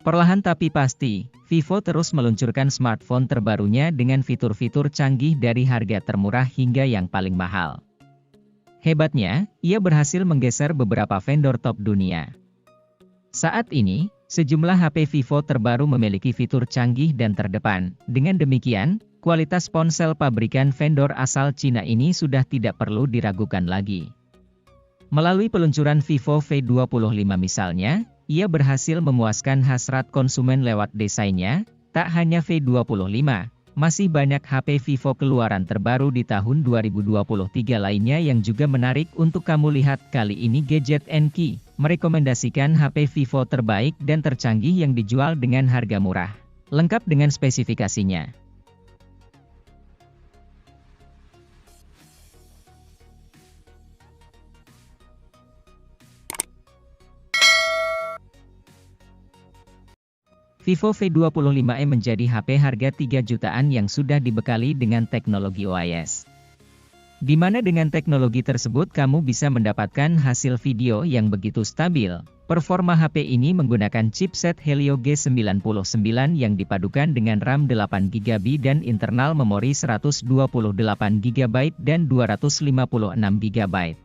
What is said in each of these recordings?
Perlahan tapi pasti, Vivo terus meluncurkan smartphone terbarunya dengan fitur-fitur canggih dari harga termurah hingga yang paling mahal. Hebatnya, ia berhasil menggeser beberapa vendor top dunia. Saat ini, sejumlah HP Vivo terbaru memiliki fitur canggih dan terdepan. Dengan demikian, kualitas ponsel pabrikan vendor asal Cina ini sudah tidak perlu diragukan lagi. Melalui peluncuran Vivo V25 misalnya, ia berhasil memuaskan hasrat konsumen lewat desainnya. Tak hanya V25, masih banyak HP Vivo keluaran terbaru di tahun 2023 lainnya yang juga menarik untuk kamu lihat. Kali ini Gadget & Key merekomendasikan HP Vivo terbaik dan tercanggih yang dijual dengan harga murah. Lengkap dengan spesifikasinya. Vivo V25e menjadi HP harga 3 jutaan yang sudah dibekali dengan teknologi OIS. Di mana dengan teknologi tersebut kamu bisa mendapatkan hasil video yang begitu stabil. Performa HP ini menggunakan chipset Helio G99 yang dipadukan dengan RAM 8GB dan internal memori 128GB dan 256GB.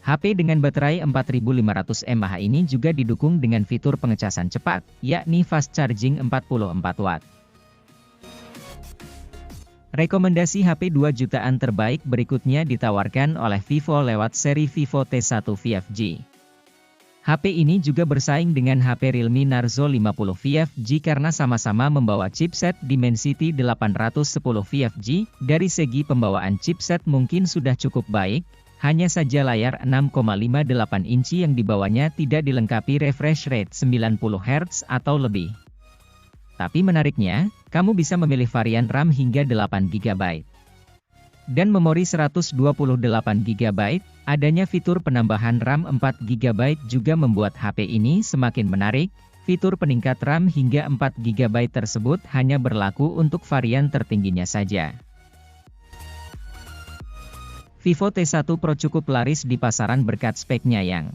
HP dengan baterai 4500 mAh ini juga didukung dengan fitur pengecasan cepat, yakni fast charging 44 Watt. Rekomendasi HP 2 jutaan terbaik berikutnya ditawarkan oleh Vivo lewat seri Vivo T1 5G. HP ini juga bersaing dengan HP Realme Narzo 50 5G karena sama-sama membawa chipset Dimensity 810 5G. Dari segi pembawaan chipset mungkin sudah cukup baik. Hanya saja layar 6,58 inci yang dibawanya tidak dilengkapi refresh rate 90 Hz atau lebih. Tapi menariknya, kamu bisa memilih varian RAM hingga 8GB. Dan memori 128GB, adanya fitur penambahan RAM 4GB juga membuat HP ini semakin menarik. Fitur peningkat RAM hingga 4GB tersebut hanya berlaku untuk varian tertingginya saja. Vivo T1 Pro cukup laris di pasaran berkat speknya yang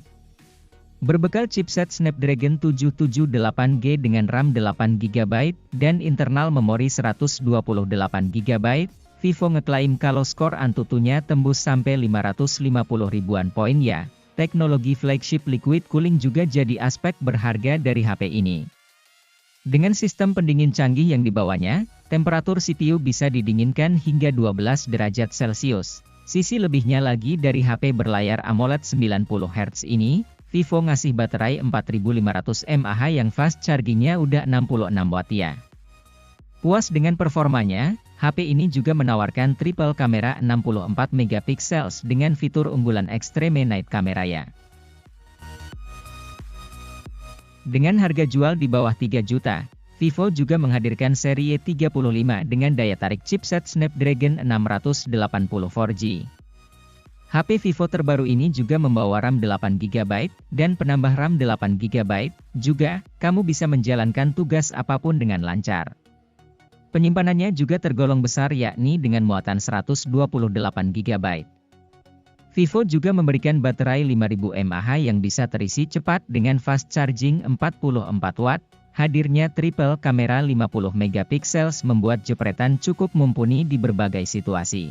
berbekal chipset Snapdragon 778G dengan RAM 8GB dan internal memori 128GB. Vivo ngeklaim kalau skor Antutunya tembus sampai 550 ribuan poin ya. Teknologi flagship liquid cooling juga jadi aspek berharga dari HP ini. Dengan sistem pendingin canggih yang dibawanya, temperatur CPU bisa didinginkan hingga 12 derajat Celcius. Sisi lebihnya lagi dari HP berlayar AMOLED 90 Hz ini, Vivo ngasih baterai 4500 mAh yang fast chargingnya udah 66 Watt ya. Puas dengan performanya, HP ini juga menawarkan triple kamera 64 MP dengan fitur unggulan Extreme Night Camera ya. Dengan harga jual di bawah 3 juta, Vivo juga menghadirkan seri E35 dengan daya tarik chipset Snapdragon 680 4G. HP Vivo terbaru ini juga membawa RAM 8GB dan penambah RAM 8GB. Juga, kamu bisa menjalankan tugas apapun dengan lancar. Penyimpanannya juga tergolong besar yakni dengan muatan 128GB. Vivo juga memberikan baterai 5000 mAh yang bisa terisi cepat dengan fast charging 44 Watt. Hadirnya triple kamera 50 MP membuat jepretan cukup mumpuni di berbagai situasi.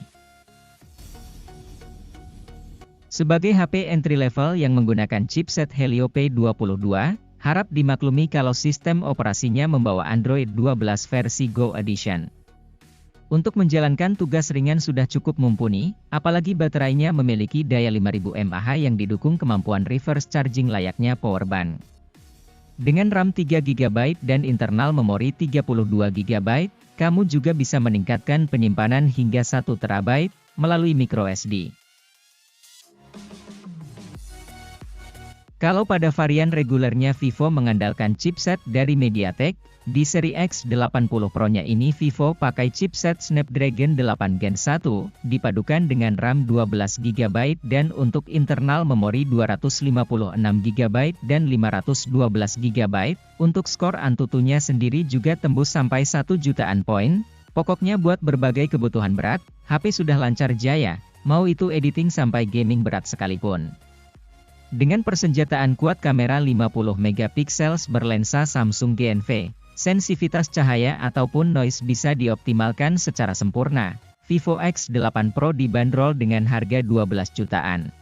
Sebagai HP entry level yang menggunakan chipset Helio P22, harap dimaklumi kalau sistem operasinya membawa Android 12 versi Go Edition. Untuk menjalankan tugas ringan sudah cukup mumpuni, apalagi baterainya memiliki daya 5000 mAh yang didukung kemampuan reverse charging layaknya powerbank. Dengan RAM 3GB dan internal memori 32GB, kamu juga bisa meningkatkan penyimpanan hingga 1 TB melalui microSD. Kalau pada varian regulernya Vivo mengandalkan chipset dari MediaTek, di seri X80 Pro-nya ini Vivo pakai chipset Snapdragon 8 Gen 1, dipadukan dengan RAM 12GB dan untuk internal memori 256GB dan 512GB. Untuk skor Antutunya sendiri juga tembus sampai 1 jutaan poin. Pokoknya buat berbagai kebutuhan berat, HP sudah lancar jaya, mau itu editing sampai gaming berat sekalipun. Dengan persenjataan kuat kamera 50 megapiksel berlensa Samsung GNV, sensitivitas cahaya ataupun noise bisa dioptimalkan secara sempurna. Vivo X8 Pro dibanderol dengan harga 12 jutaan.